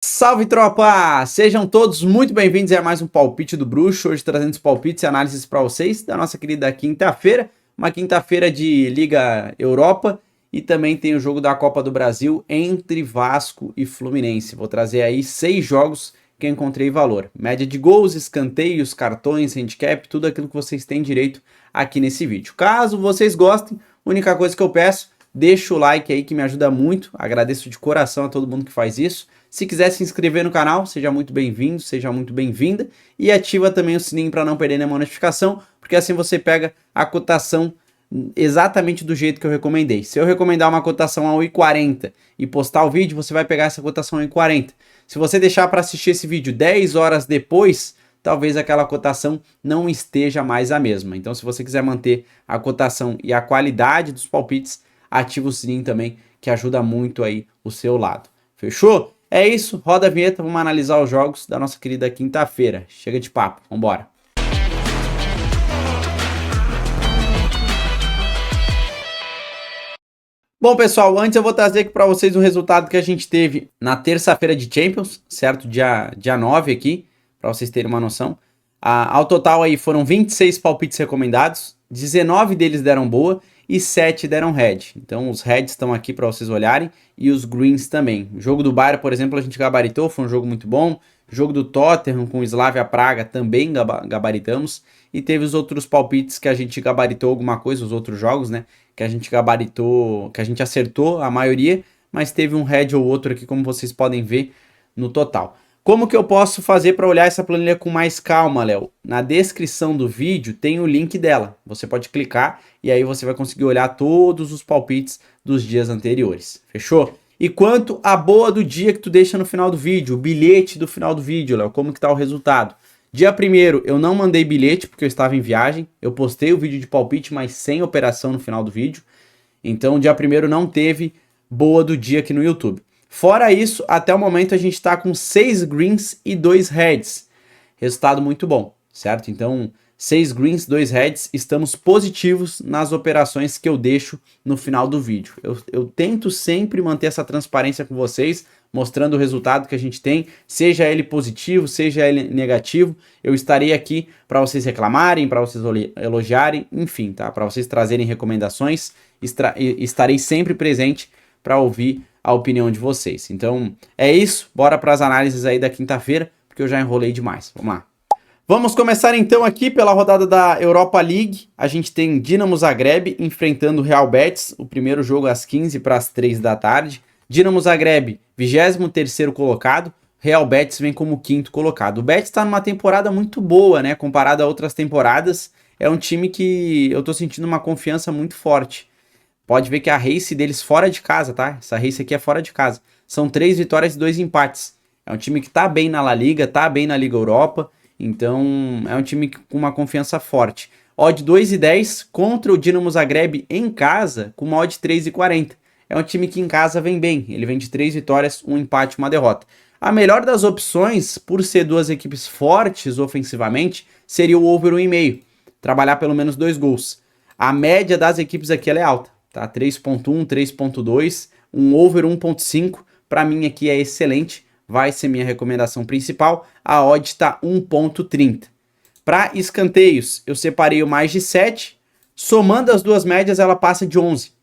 Salve, tropa! Sejam todos muito bem-vindos a mais um Palpite do Bruxo, hoje trazendo os palpites e análises para vocês da nossa querida quinta-feira, uma quinta-feira de Liga Europa e também tem o jogo da Copa do Brasil entre Vasco e Fluminense. Vou trazer aí 6 jogos que eu encontrei valor. Média de gols, escanteios, cartões, handicap, tudo aquilo que vocês têm direito aqui nesse vídeo. Caso vocês gostem, a única coisa que eu peço, deixa o like aí que me ajuda muito, agradeço de coração a todo mundo que faz isso. Se quiser se inscrever no canal, seja muito bem-vindo, seja muito bem-vinda e ativa também o sininho para não perder nenhuma notificação, porque assim você pega a cotação exatamente do jeito que eu recomendei. Se eu recomendar uma cotação a 1,40 e postar o vídeo, você vai pegar essa cotação a 1,40. Se você deixar para assistir esse vídeo 10 horas depois, talvez aquela cotação não esteja mais a mesma. Então, se você quiser manter a cotação e a qualidade dos palpites, ativa o sininho também, que ajuda muito aí o seu lado. Fechou? É isso, roda a vinheta, vamos analisar os jogos da nossa querida quinta-feira. Chega de papo, vambora. Bom, pessoal, antes eu vou trazer aqui para vocês o resultado que a gente teve na terça-feira de Champions, certo? Dia 9 aqui, para vocês terem uma noção. Ao total aí foram 26 palpites recomendados, 19 deles deram boa e 7 deram red. Então os reds estão aqui para vocês olharem e os greens também. O jogo do Bayern, por exemplo, a gente gabaritou, foi um jogo muito bom. O jogo do Tottenham com o Slavia Praga também gabaritamos. E teve os outros palpites que a gente gabaritou alguma coisa, os outros jogos, né? Que a gente gabaritou, que a gente acertou a maioria, mas teve um red ou outro aqui, como vocês podem ver no total. Como que eu posso fazer para olhar essa planilha com mais calma, Léo? Na descrição do vídeo tem o link dela. Você pode clicar e aí você vai conseguir olhar todos os palpites dos dias anteriores. Fechou? E quanto à boa do dia que tu deixa no final do vídeo, o bilhete do final do vídeo, Léo, como que tá o resultado? Dia 1º eu não mandei bilhete porque eu estava em viagem. Eu postei o vídeo de palpite, mas sem operação no final do vídeo. Então dia 1º não teve boa do dia aqui no YouTube. Fora isso, até o momento a gente está com 6 greens e 2 reds. Resultado muito bom, certo? Então, 6 greens, 2 reds, estamos positivos nas operações que eu deixo no final do vídeo. Eu tento sempre manter essa transparência com vocês, mostrando o resultado que a gente tem, seja ele positivo, seja ele negativo. Eu estarei aqui para vocês reclamarem, para vocês elogiarem, enfim, tá? Para vocês trazerem recomendações, estarei sempre presente para ouvir a opinião de vocês. Então é isso, bora para as análises aí da quinta-feira, porque eu já enrolei demais. Vamos lá. Vamos começar então aqui pela rodada da Europa League. A gente tem Dinamo Zagreb enfrentando o Real Betis, o primeiro jogo às 15 para as 3 da tarde. Dinamo Zagreb, 23º colocado, Real Betis vem como 5º colocado. O Betis está numa temporada muito boa, né, comparado a outras temporadas. É um time que eu tô sentindo uma confiança muito forte. Pode ver que a race deles fora de casa, tá? Essa race aqui é fora de casa. São 3 vitórias e 2 empates. É um time que tá bem na La Liga, tá bem na Liga Europa. Então, é um time com uma confiança forte. Odd 2,10 contra o Dinamo Zagreb em casa, com uma odd 3,40. É um time que em casa vem bem. Ele vem de 3 vitórias, 1 empate e 1 derrota. A melhor das opções, por ser duas equipes fortes ofensivamente, seria o over 1,5. Trabalhar pelo menos 2 gols. A média das equipes aqui ela é alta. Tá? 3.1, 3.2, um over 1.5, para mim aqui é excelente, vai ser minha recomendação principal, a odd está 1.30. Para escanteios, eu separei o mais de 7, somando as duas médias ela passa de 11,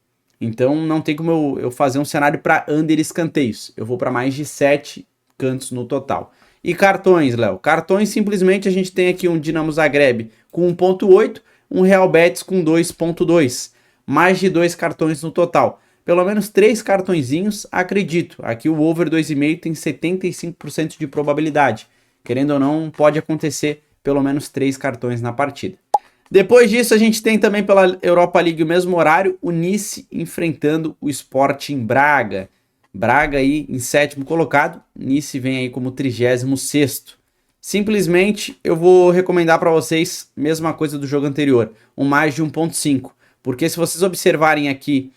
então não tem como eu fazer um cenário para under escanteios, eu vou para mais de 7 cantos no total. E cartões, Léo, cartões simplesmente a gente tem aqui um Dinamo Zagreb com 1.8, um Real Betis com 2.2, mais de 2 cartões no total. Pelo menos 3 cartõezinhos, acredito. Aqui o over 2,5 tem 75% de probabilidade. Querendo ou não, pode acontecer pelo menos 3 cartões na partida. Depois disso, a gente tem também pela Europa League o mesmo horário, o Nice enfrentando o Sporting Braga. Braga aí em 7º colocado, Nice vem aí como 36º. Simplesmente eu vou recomendar para vocês, mesma coisa do jogo anterior, um mais de 1.5. Porque se vocês observarem aqui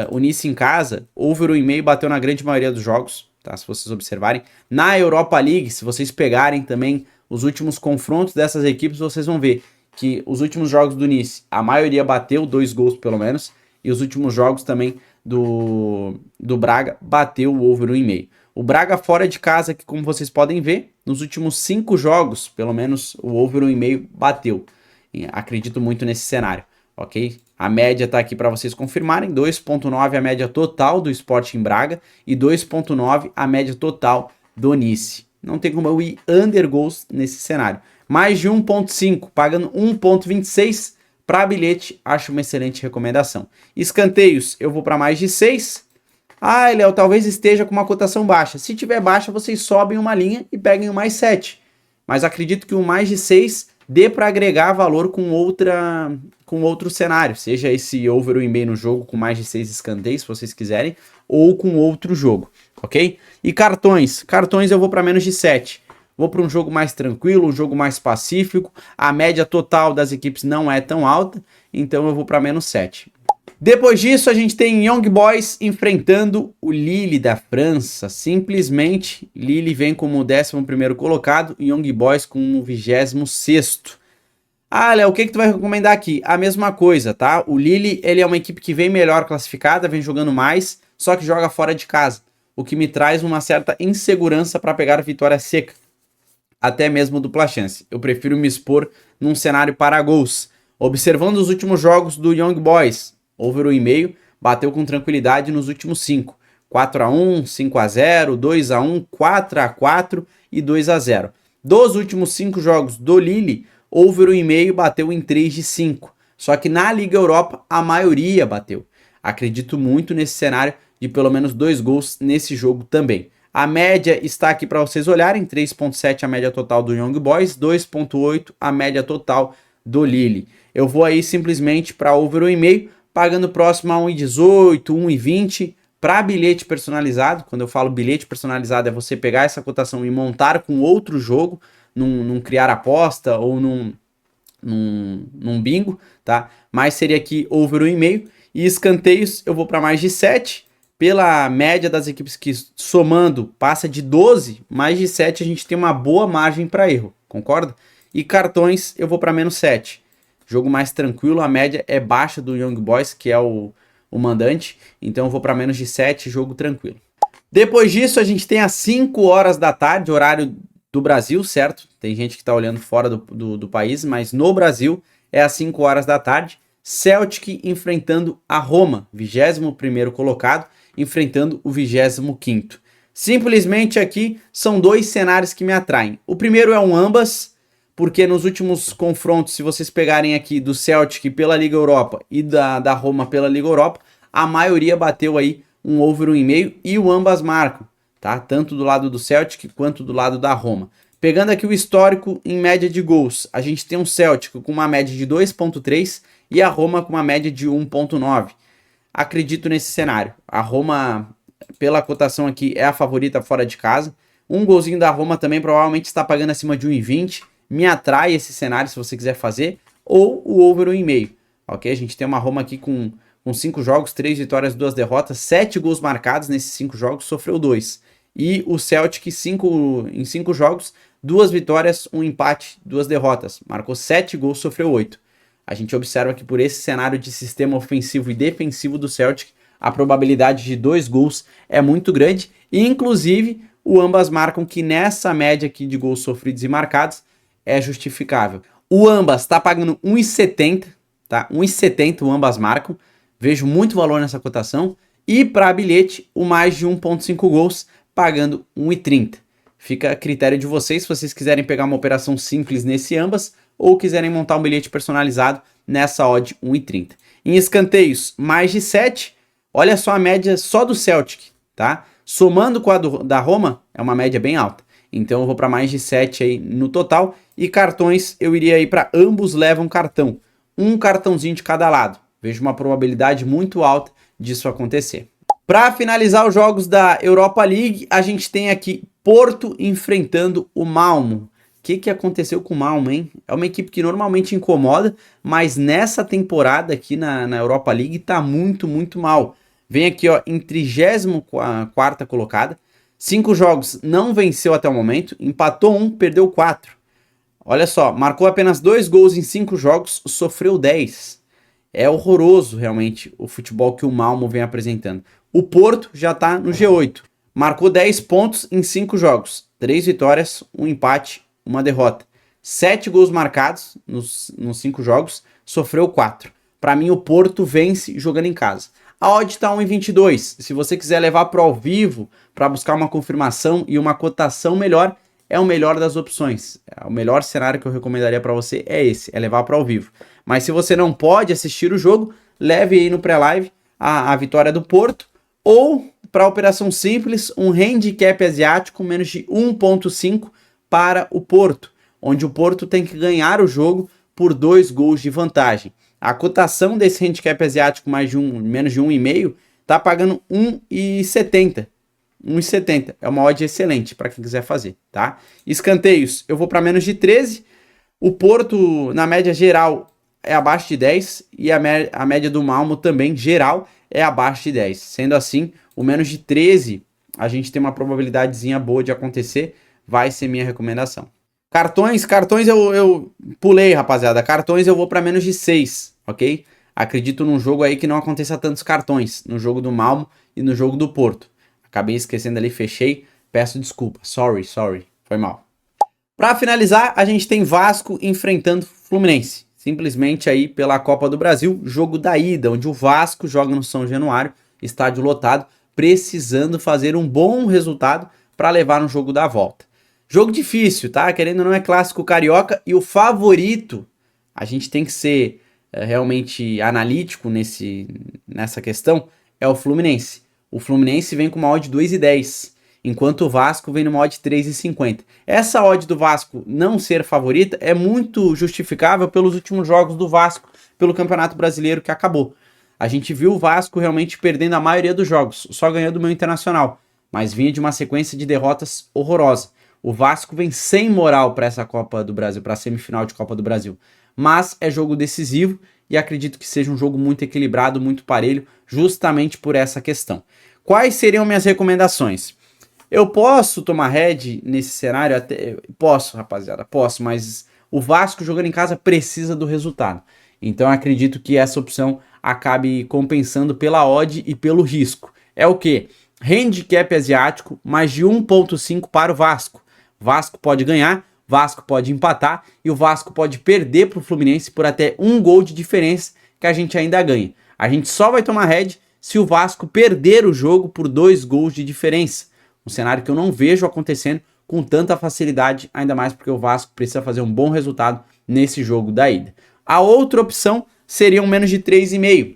o Nice em casa, over 1,5 bateu na grande maioria dos jogos, tá? Se vocês observarem. Na Europa League, se vocês pegarem também os últimos confrontos dessas equipes, vocês vão ver que os últimos jogos do Nice, a maioria bateu 2 gols pelo menos, e os últimos jogos também do Braga bateu o over 1,5. O Braga fora de casa, que como vocês podem ver, nos últimos 5 jogos, pelo menos o over 1,5 bateu. Acredito muito nesse cenário, ok? A média tá aqui para vocês confirmarem, 2,9 a média total do Sporting Braga e 2,9 a média total do Nice. Não tem como eu ir under goals nesse cenário. Mais de 1,5, pagando 1,26 para bilhete, acho uma excelente recomendação. Escanteios, eu vou para mais de 6. Ah, Léo, talvez esteja com uma cotação baixa. Se tiver baixa, vocês sobem uma linha e peguem o mais 7. Mas acredito que o mais de 6 dê para agregar valor com outro cenário. Seja esse over 1,5 no jogo com mais de 6 escanteios, se vocês quiserem, ou com outro jogo, ok? E cartões. Cartões eu vou para menos de 7. Vou para um jogo mais tranquilo, um jogo mais pacífico. A média total das equipes não é tão alta, então eu vou para menos 7. Depois disso, a gente tem Young Boys enfrentando o Lille da França. Simplesmente, Lille vem como o 11º colocado e Young Boys como o 26º. Ah, Léo, o que tu vai recomendar aqui? A mesma coisa, tá? O Lille, ele é uma equipe que vem melhor classificada, vem jogando mais, só que joga fora de casa, o que me traz uma certa insegurança para pegar a vitória seca, até mesmo dupla chance. Eu prefiro me expor num cenário para gols. Observando os últimos jogos do Young Boys, over 1,5, bateu com tranquilidade nos últimos 5. 4-1, 5-0, 2-1, 4-4 e 2-0. Dos últimos 5 jogos do Lille, over 1,5 bateu em 3 de 5. Só que na Liga Europa, a maioria bateu. Acredito muito nesse cenário de pelo menos 2 gols nesse jogo também. A média está aqui para vocês olharem, 3,7 a média total do Young Boys, 2,8 a média total do Lille. Eu vou aí simplesmente para over 1,5, pagando próximo a 1,18, 1,20 para bilhete personalizado. Quando eu falo bilhete personalizado, é você pegar essa cotação e montar com outro jogo, num criar aposta ou num bingo, tá? Mas seria aqui over 1,5. E escanteios eu vou para mais de 7. Pela média das equipes que somando passa de 12, mais de 7 a gente tem uma boa margem para erro, concorda? E cartões eu vou para menos 7. Jogo mais tranquilo, a média é baixa do Young Boys, que é o mandante, então eu vou para menos de 7, jogo tranquilo. Depois disso a gente tem às 5 horas da tarde, horário do Brasil, certo? Tem gente que está olhando fora do país, mas no Brasil é às 5 horas da tarde, Celtic enfrentando a Roma, 21º colocado, enfrentando o 25º. Simplesmente aqui são 2 cenários que me atraem. O primeiro é um ambas, porque nos últimos confrontos, se vocês pegarem aqui do Celtic pela Liga Europa e da Roma pela Liga Europa, a maioria bateu aí um over 1,5 e o ambas marcam, tá? Tanto do lado do Celtic quanto do lado da Roma. Pegando aqui o histórico em média de gols, a gente tem um Celtic com uma média de 2,3 e a Roma com uma média de 1,9. Acredito nesse cenário. A Roma, pela cotação aqui, é a favorita fora de casa. Um golzinho da Roma também provavelmente está pagando acima de 1,20. Me atrai esse cenário se você quiser fazer. Ou o over 1,5. Ok? A gente tem uma Roma aqui com 5 jogos, 3 vitórias, 2 derrotas, 7 gols marcados nesses 5 jogos, sofreu 2. E o Celtic em 5 jogos, 2 vitórias, 1 empate, 2 derrotas. Marcou 7 gols, sofreu 8. A gente observa que por esse cenário de sistema ofensivo e defensivo do Celtic, a probabilidade de 2 gols é muito grande. E inclusive, o ambas marcam que nessa média aqui de gols sofridos e marcados é justificável. O ambas está pagando 1,70, tá? 1,70 o ambas marcam. Vejo muito valor nessa cotação. E para bilhete, o mais de 1,5 gols, pagando 1,30. Fica a critério de vocês, se vocês quiserem pegar uma operação simples nesse ambas, ou quiserem montar um bilhete personalizado nessa odd 1,30. Em escanteios, mais de 7. Olha só a média só do Celtic, tá? Somando com a da Roma, é uma média bem alta. Então eu vou para mais de 7 aí no total. E cartões, eu iria aí para ambos levam cartão. Um cartãozinho de cada lado. Vejo uma probabilidade muito alta disso acontecer. Para finalizar os jogos da Europa League, a gente tem aqui Porto enfrentando o Malmo. O que aconteceu com o Malmo, hein? É uma equipe que normalmente incomoda, mas nessa temporada aqui na Europa League tá muito, muito mal. Vem aqui ó, em 34ª colocada, 5 jogos, não venceu até o momento, empatou 1, perdeu 4. Olha só, marcou apenas 2 gols em 5 jogos, sofreu 10. É horroroso realmente o futebol que o Malmo vem apresentando. O Porto já tá no G8. marcou 10 pontos em 5 jogos, 3 vitórias, 1 empate, 1 derrota. 7 gols marcados nos 5 jogos, sofreu 4. Para mim, o Porto vence jogando em casa. A odd está 1,22. Se você quiser levar para o ao vivo, para buscar uma confirmação e uma cotação melhor, é o melhor das opções. O melhor cenário que eu recomendaria para você é esse, é levar para o ao vivo. Mas se você não pode assistir o jogo, leve aí no pré-live a vitória do Porto, ou para a operação simples, um handicap asiático menos de 1,5 para o Porto, onde o Porto tem que ganhar o jogo por 2 gols de vantagem. A cotação desse handicap asiático menos de 1,5 tá pagando 1,70. 1,70. É uma odd excelente para quem quiser fazer, tá? Escanteios, eu vou para menos de 13. O Porto, na média geral, é abaixo de 10. E a média do Malmo também, geral, é abaixo de 10. Sendo assim, o menos de 13, a gente tem uma probabilidadezinha boa de acontecer. Vai ser minha recomendação. Cartões eu pulei, rapaziada. Cartões eu vou para menos de 6, ok? Acredito num jogo aí que não aconteça tantos cartões. No jogo do Malmo e no jogo do Porto. Acabei esquecendo ali, fechei. Peço desculpa. Sorry. Foi mal. Para finalizar, a gente tem Vasco enfrentando Fluminense. Simplesmente aí pela Copa do Brasil, jogo da ida, onde o Vasco joga no São Januário, estádio lotado, precisando fazer um bom resultado para levar no jogo da volta. Jogo difícil, tá? Querendo ou não, é clássico carioca e o favorito, a gente tem que ser realmente analítico nessa questão, é o Fluminense. O Fluminense vem com uma odd 2,10, enquanto o Vasco vem numa odd 3,50. Essa odd do Vasco não ser favorita é muito justificável pelos últimos jogos do Vasco pelo Campeonato Brasileiro que acabou. A gente viu o Vasco realmente perdendo a maioria dos jogos, só ganhando o meu Internacional, mas vinha de uma sequência de derrotas horrorosa. O Vasco vem sem moral para essa Copa do Brasil, para a semifinal de Copa do Brasil. Mas é jogo decisivo e acredito que seja um jogo muito equilibrado, muito parelho, justamente por essa questão. Quais seriam minhas recomendações? Eu posso tomar head nesse cenário? Posso, rapaziada, posso, mas o Vasco jogando em casa precisa do resultado. Então acredito que essa opção acabe compensando pela odd e pelo risco. É o quê? Handicap asiático, mais de 1,5 para o Vasco. Vasco pode ganhar, Vasco pode empatar e o Vasco pode perder para o Fluminense por até 1 gol de diferença que a gente ainda ganha. A gente só vai tomar head se o Vasco perder o jogo por 2 gols de diferença. Um cenário que eu não vejo acontecendo com tanta facilidade, ainda mais porque o Vasco precisa fazer um bom resultado nesse jogo da ida. A outra opção seria um menos de 3,5,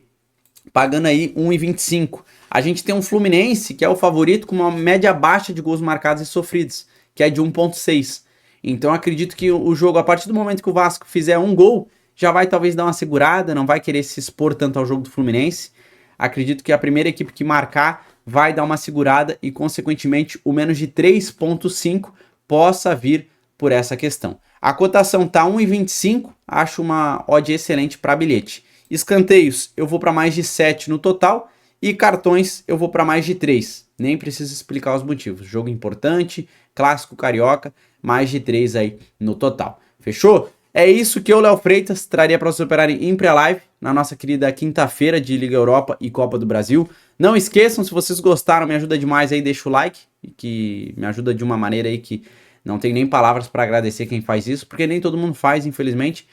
pagando aí 1,25. A gente tem um Fluminense que é o favorito com uma média baixa de gols marcados e sofridos, que é de 1,6. Então acredito que o jogo, a partir do momento que o Vasco fizer 1 gol, já vai talvez dar uma segurada, não vai querer se expor tanto ao jogo do Fluminense. Acredito que a primeira equipe que marcar vai dar uma segurada e, consequentemente, o menos de 3,5 possa vir por essa questão. A cotação tá 1,25, acho uma odd excelente para bilhete. Escanteios, eu vou para mais de 7 no total e cartões eu vou para mais de 3. Nem preciso explicar os motivos. Jogo importante, clássico carioca, mais de 3 aí no total. Fechou? É isso que eu, Léo Freitas, traria para vocês operarem em pré-live na nossa querida quinta-feira de Liga Europa e Copa do Brasil. Não esqueçam, se vocês gostaram, me ajuda demais aí, deixa o like, que me ajuda de uma maneira aí que não tem nem palavras para agradecer quem faz isso, porque nem todo mundo faz, infelizmente.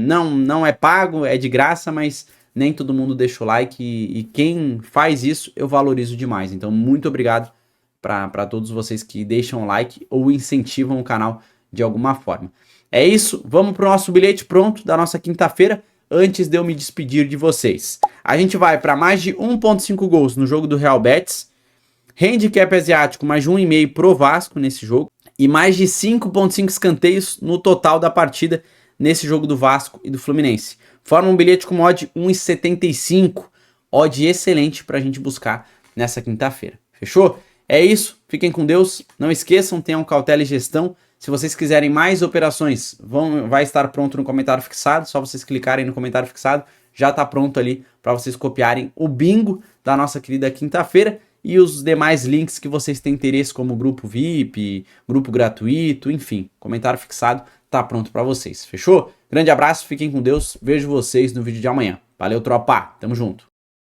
Não é pago, é de graça, mas nem todo mundo deixa o like e quem faz isso eu valorizo demais. Então, muito obrigado para todos vocês que deixam o like ou incentivam o canal de alguma forma. É isso, vamos para o nosso bilhete pronto da nossa quinta-feira, antes de eu me despedir de vocês. A gente vai para mais de 1,5 gols no jogo do Real Betis, handicap asiático mais de 1,5 pro Vasco nesse jogo, e mais de 5,5 escanteios no total da partida nesse jogo do Vasco e do Fluminense. Forma um bilhete com odd 1,75, odd excelente para a gente buscar nessa quinta-feira. Fechou? É isso, fiquem com Deus, não esqueçam, tenham cautela e gestão. Se vocês quiserem mais operações, vai estar pronto no comentário fixado, só vocês clicarem no comentário fixado, já está pronto ali para vocês copiarem o bingo da nossa querida quinta-feira e os demais links que vocês têm interesse, como grupo VIP, grupo gratuito, enfim, comentário fixado está pronto para vocês, fechou? Grande abraço, fiquem com Deus, vejo vocês no vídeo de amanhã. Valeu, tropa, tamo junto.